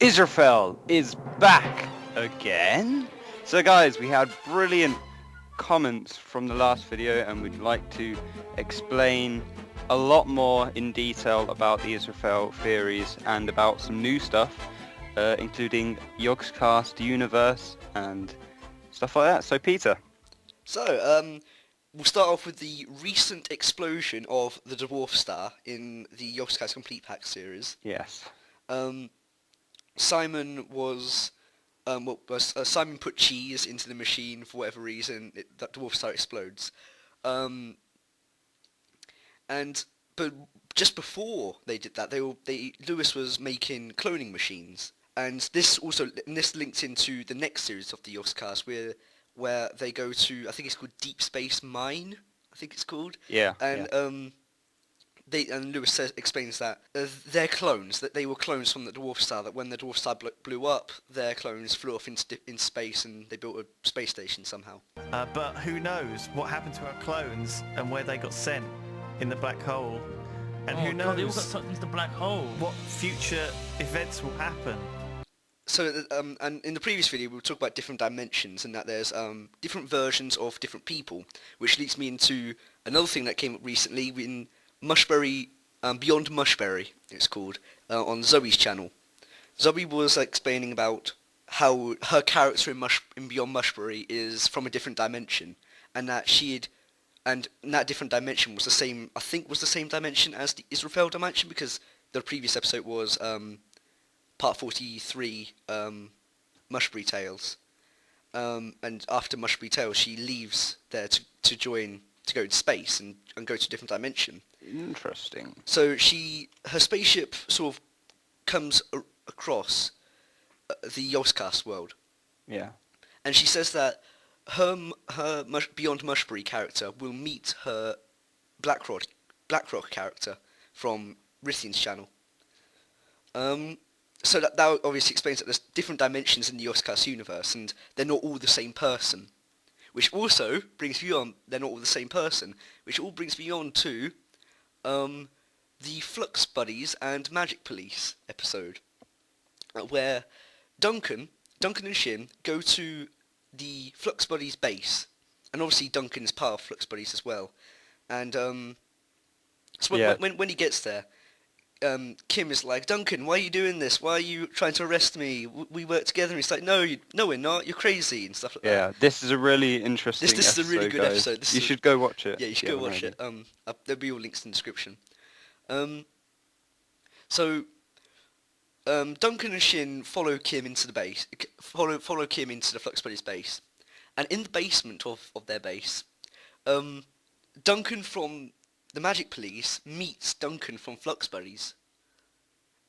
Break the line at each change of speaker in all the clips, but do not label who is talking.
Israphel is back again. So guys, we had brilliant comments from the last video and we'd like to explain a lot more in detail about the Israphel theories and about some new stuff, including Yogscast universe and stuff like that. So Peter.
So, we'll start off with the recent explosion of the Dwarf Star in the Yogscast Complete Pack series.
Yes.
Simon put cheese into the machine for whatever reason. That Dwarf Star explodes. But just before they did that, Lewis was making cloning machines, and this linked into the next series of the Yogscast where they go to, I think it's called Deep Space Mine. I think it's called.
Yeah.
And Lewis explains that they're clones, that they were clones from the Dwarf Star, that when the Dwarf Star blew up, their clones flew off in space and they built a space station somehow.
But who knows what happened to our clones and where they got sent in the black hole. And who knows
God, they all got sucked into the black hole.
What future events will happen.
So, and in the previous video, we'll talk about different dimensions and that there's different versions of different people, which leads me into another thing that came up recently in Mushbury, Beyond Mushbury, it's called, on Zoey's channel. Zoey was explaining about how her character in Beyond Mushbury is from a different dimension, and that that different dimension was the same dimension as the Israphel dimension, because the previous episode was Part 43, Mushbury Tales. And after Mushbury Tales, she leaves there to go into space and go to a different dimension.
Interesting.
So her spaceship sort of comes across the Yogscast world.
Yeah.
And she says that her Beyond Mushbury character will meet her Blackrock character from Rithian's channel. So that obviously explains that there's different dimensions in the Yogscast universe, and they're not all the same person. Which also brings me on, they're not all the same person, which all brings me on to the Flux Buddies and Magic Police episode, where Duncan and Shin go to the Flux Buddies base, and obviously Duncan is part of Flux Buddies as well. And so when he gets there, Kim is like, Duncan, why are you doing this? Why are you trying to arrest me? We work together. And he's like, no, we're not. You're crazy and stuff like that.
Yeah, this is a really interesting
This is a really good
guys.
episode.
You should go watch it.
Yeah, you should go watch it. There'll be all links in the description. So Duncan and Shin follow Kim into the base. Follow Kim into the Flux Buddies base, and in the basement of their base, Duncan from the Magic Police meets Duncan from Flux Buddies,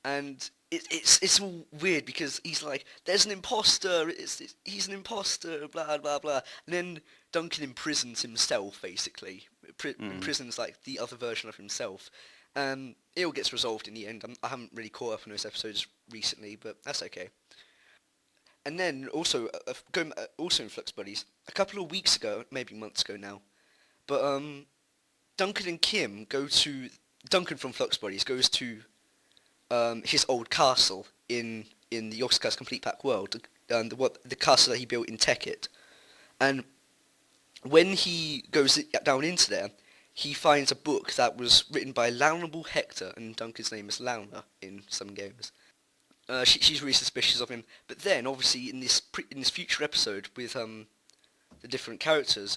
and it's all weird because he's like, there's an imposter, he's an imposter, blah blah blah, and then Duncan imprisons himself, basically, imprisons like the other version of himself. It all gets resolved in the end. I haven't really caught up on those episodes recently, but that's okay. And then also also in Flux Buddies, a couple of weeks ago, maybe months ago now, but Duncan and Kim Duncan from Flux Buddies goes to his old castle in the Yogscast Complete Pack world, the castle that he built in Tekkit. And when he goes down into there, he finds a book that was written by Launable Hector, and Duncan's name is Launa in some games. She's really suspicious of him, but then obviously in this future episode with the different characters,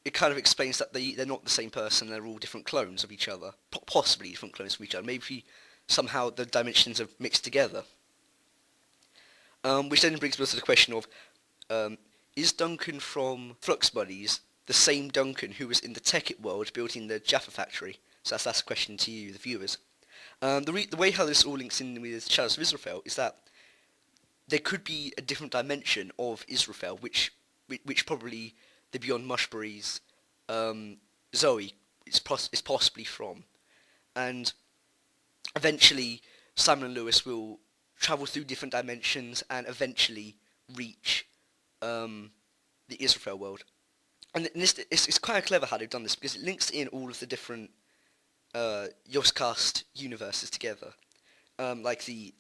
it kind of explains that they're not the same person, they're all different clones of each other. Possibly different clones of each other. Maybe somehow the dimensions have mixed together. Which then brings us to the question of, is Duncan from Flux Buddies the same Duncan who was in the Tekkit world building the Jaffa factory? So that's a question to you, the viewers. The way how this all links in with Shadows of Israphel is that there could be a different dimension of Israphel, which probably the Beyond Mushbury's Zoey is possibly from. And eventually Simon and Lewis will travel through different dimensions and eventually reach the Israphel world. And it's quite clever how they've done this, because it links in all of the different Yogscast universes together. like the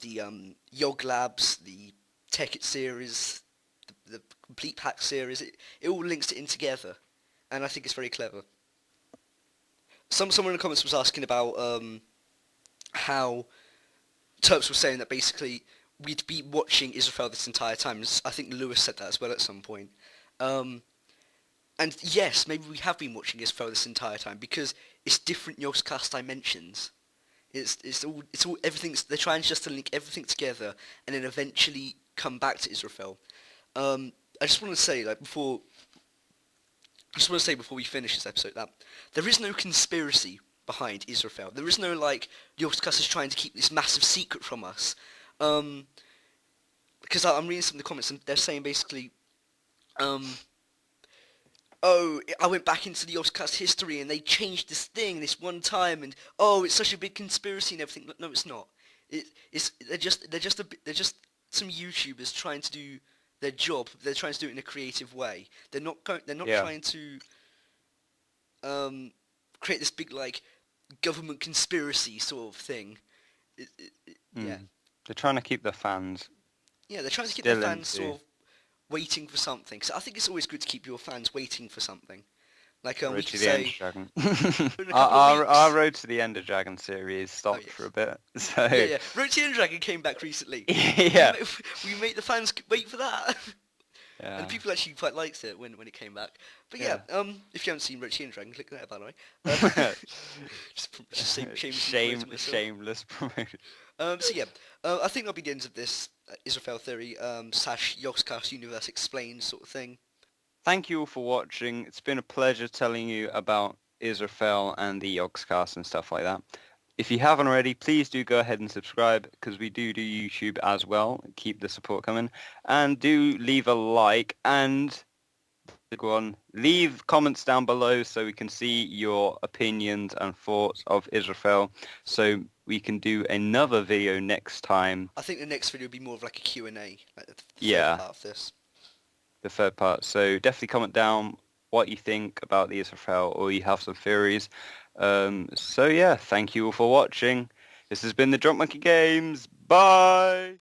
Yoglabs, the Tekkit series, the Complete Pack series. It all links it in together, and I think it's very clever. Someone in the comments was asking about how Terps was saying that basically we'd be watching Israphel this entire time. I think Lewis said that as well at some point. And yes, maybe we have been watching Israphel this entire time because it's different Yogscast dimensions. It's all everything's they're trying just to link everything together and then eventually come back to Israphel. I just want to say before we finish this episode that there is no conspiracy behind Israphel. There is no Yogscast is trying to keep this massive secret from us. Because I'm reading some of the comments and they're saying basically, oh, I went back into the Yogscast history and they changed this thing this one time, and oh, it's such a big conspiracy and everything. No, it's not. They're just some YouTubers trying to do their job. They're trying to do it in a creative way. They're not trying to create this big government conspiracy sort of thing. Yeah.
They're trying to keep the fans.
Yeah, they're trying to keep their fans sort of waiting for something. So I think it's always good to keep your fans waiting for something. Like we could say,
Dragon. Our Road to the Ender Dragon series stopped for a bit. So
yeah. Road to the Ender Dragon came back recently.
Yeah.
We made the fans wait for that.
Yeah.
And people actually quite liked it when it came back. But yeah, if you haven't seen Road to the Ender Dragon, click that by the way.
Shameless promotion.
So yeah, I think that'll be the end of this Israphel theory / Yogscast Universe Explained sort of thing.
Thank you all for watching. It's been a pleasure telling you about Israphel and the Yogscast and stuff like that. If you haven't already, please do go ahead and subscribe because we do YouTube as well. Keep the support coming. And do leave a like and go on. Leave comments down below so we can see your opinions and thoughts of Israphel. So we can do another video next time.
I think the next video will be more of like a Q&A. Like the
yeah.
Third part of this.
The third part. So definitely comment down what you think about the Israphel or you have some theories. So yeah, thank you all for watching. This has been the Drunk Monkey Games. Bye!